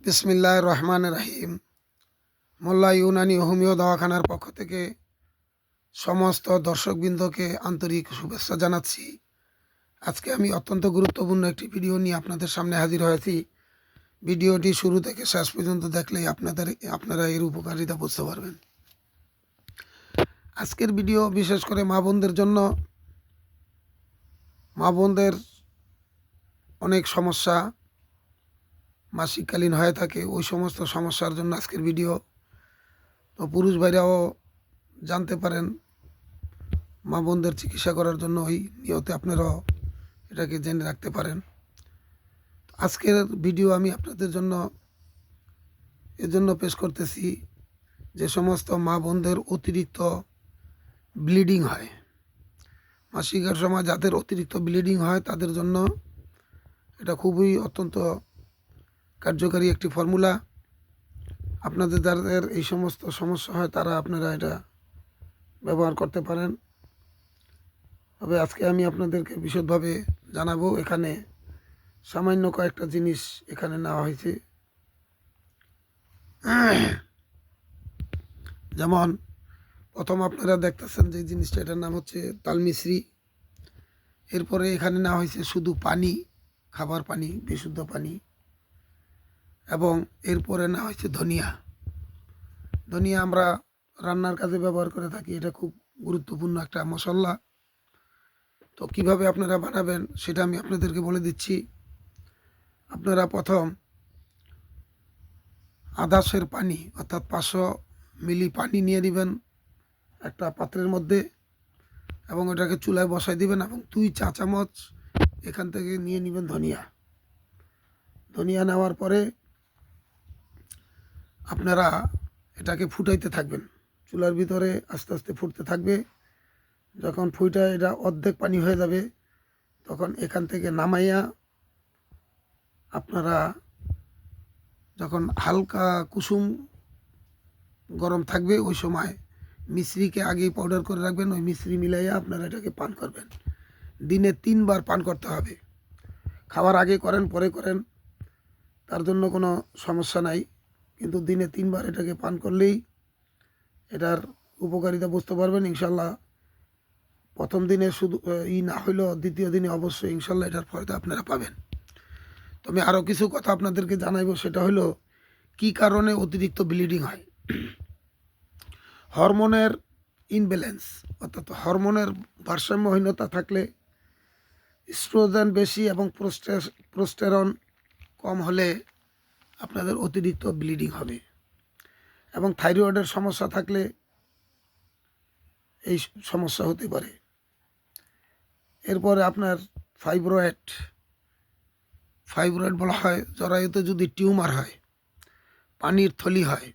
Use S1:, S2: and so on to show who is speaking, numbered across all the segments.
S1: বিসমিল্লাহির রহমানির রহিম। মোল্লা ইউনানি হোমিও দওয়াখানার পক্ষ থেকে সমস্ত দর্শকবৃন্দকে আন্তরিক শুভেচ্ছা জানাচ্ছি। আজকে আমি অত্যন্ত গুরুত্বপূর্ণ একটি ভিডিও নিয়ে আপনাদের সামনে হাজির হয়েছি। ভিডিওটি শুরু থেকে শেষ পর্যন্ত দেখলেই আপনারা এর উপকারিতা বুঝতে পারবেন। আজকের ভিডিও বিশেষ করে মা বোনদের জন্য। মা বোনদের অনেক সমস্যা মাসিককালীন হয়ে থাকে, ওই সমস্ত সমস্যার জন্য আজকের ভিডিও। তো পুরুষ ভাইরাও জানতে পারেন, মা বোনদের চিকিৎসা করার জন্য ওই নিয়তে আপনারাও এটাকে জেনে রাখতে পারেন। আজকের ভিডিও আমি আপনাদের জন্য এজন্য পেশ করতেছি, যে সমস্ত মা বোনদের অতিরিক্ত ব্লিডিং হয়, মাসিকের সময় যাদের অতিরিক্ত ব্লিডিং হয় তাদের জন্য এটা খুবই অত্যন্ত কার্যকারী একটি ফর্মুলা। আপনাদের যাদের এই সমস্ত সমস্যা হয় তারা আপনারা এটা ব্যবহার করতে পারেন। তবে আজকে আমি আপনাদেরকে বিশদভাবে জানাবো। এখানে সামান্য কয়েকটা জিনিস এখানে নেওয়া হয়েছে। যেমন প্রথম আপনারা দেখতেছেন যে জিনিসটা, এটার নাম হচ্ছে তালমিশ্রি। এরপরে এখানে নেওয়া হয়েছে শুধু পানি, খাবার পানি, বিশুদ্ধ পানি। এবং এরপরে নেওয়া হয়েছে ধনিয়া। ধনিয়া আমরা রান্নার কাজে ব্যবহার করে থাকি, এটা খুব গুরুত্বপূর্ণ একটা মশলা। তো কিভাবে আপনারা বানাবেন সেটা আমি আপনাদেরকে বলে দিচ্ছি। আপনারা প্রথম আধা সের পানি অর্থাৎ 500 মিলি পানি নিয়ে নেবেন একটা পাত্রের মধ্যে, এবং ওটাকে চুলায় বসাই দিবেন, এবং 2 চা চামচ এখান থেকে নিয়ে নেবেন ধনিয়া। ধনিয়া নেওয়ার পরে আপনারা এটাকে ফুটাইতে থাকবেন, চুলার ভিতরে আস্তে আস্তে ফুটতে থাকবে। যখন ফুটায় এটা অর্ধেক পানি হয়ে যাবে, তখন এখান থেকে নামাইয়া আপনারা যখন হালকা কুসুম গরম থাকবে ওই সময় মিশ্রিকে আগেই পাউডার করে রাখবেন, ওই মিশ্রি মিলাইয়া আপনারা এটাকে পান করবেন। দিনে 3 বার পান করতে হবে। খাওয়ার আগে করেন পরে করেন, তার জন্য কোনো সমস্যা নাই, কিন্তু দিনে 3 বার এটাকে পান করলেই এটার উপকারিতা বুঝতে পারবেন ইনশাল্লাহ। প্রথম দিনে শুধু না হইলেও দ্বিতীয় দিনে অবশ্যই ইনশাল্লাহ এটার ফয়দা আপনারা পাবেন। তো আমি আরও কিছু কথা আপনাদেরকে জানাইব, সেটা হলো কি কারণে অতিরিক্ত ব্লিডিং হয়। হরমোনের ইনব্যালেন্স অর্থাৎ হরমোনের ভারসাম্যহীনতা থাকলে, স্ট্রোজেন বেশি এবং প্রোস্টেরন কম হলে আপনাদের অতিরিক্ত ব্লিডিং হবে। এবং থাইরয়েডের সমস্যা থাকলে এই সমস্যা হতে পারে। এরপরে আপনার ফাইব্রয়েড বলা হয়, জরায়ুতে যদি টিউমার হয়, পানির থলি হয়,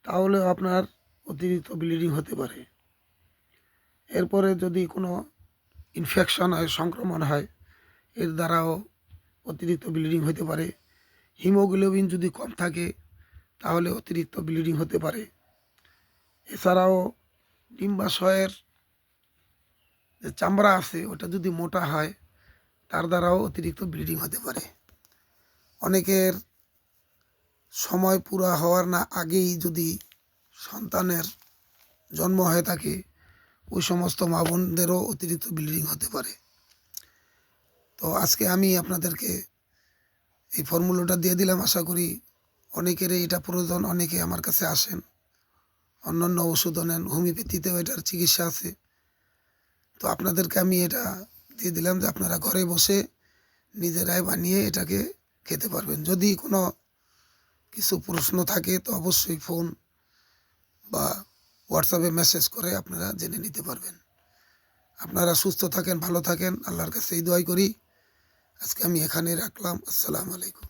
S1: তাহলে আপনার অতিরিক্ত ব্লিডিং হতে পারে। এরপরে যদি কোনো ইনফেকশন হয়, সংক্রমণ হয়, এর দ্বারাও অতিরিক্ত ব্লিডিং হতে পারে। হিমোগ্লোবিন যদি কম থাকে তাহলে অতিরিক্ত ব্লিডিং হতে পারে। এছাড়াও ডিম্বাশয়ের যে চামড়া আছে ওটা যদি মোটা হয়, তার দ্বারাও অতিরিক্ত ব্লিডিং হতে পারে। অনেকের সময় পুরা হওয়ার না আগেই যদি সন্তানের জন্ম হয়ে থাকে, ওই সমস্ত মা বোনদেরও অতিরিক্ত ব্লিডিং হতে পারে। তো আজকে আমি আপনাদেরকে এই ফর্মুলাটা দিয়ে দিলাম। আশা করি অনেকেরই এটা প্রয়োজন। অনেকে আমার কাছে আসেন, অন্যান্য ওষুধও নেন, হোমিওপ্যাথিতেও এটার চিকিৎসা আছে। তো আপনাদেরকে আমি এটা দিয়ে দিলাম যে আপনারা ঘরে বসে নিজেরাই বানিয়ে এটাকে খেতে পারবেন। যদি কোনো কিছু প্রশ্ন থাকে তো অবশ্যই ফোন বা হোয়াটসঅ্যাপে মেসেজ করে আপনারা জেনে নিতে পারবেন। আপনারা সুস্থ থাকেন, ভালো থাকেন, আল্লাহর কাছে এই দোয়াই করি। আজকে আমি এখানে রাখলাম। আসসালামু আলাইকুম।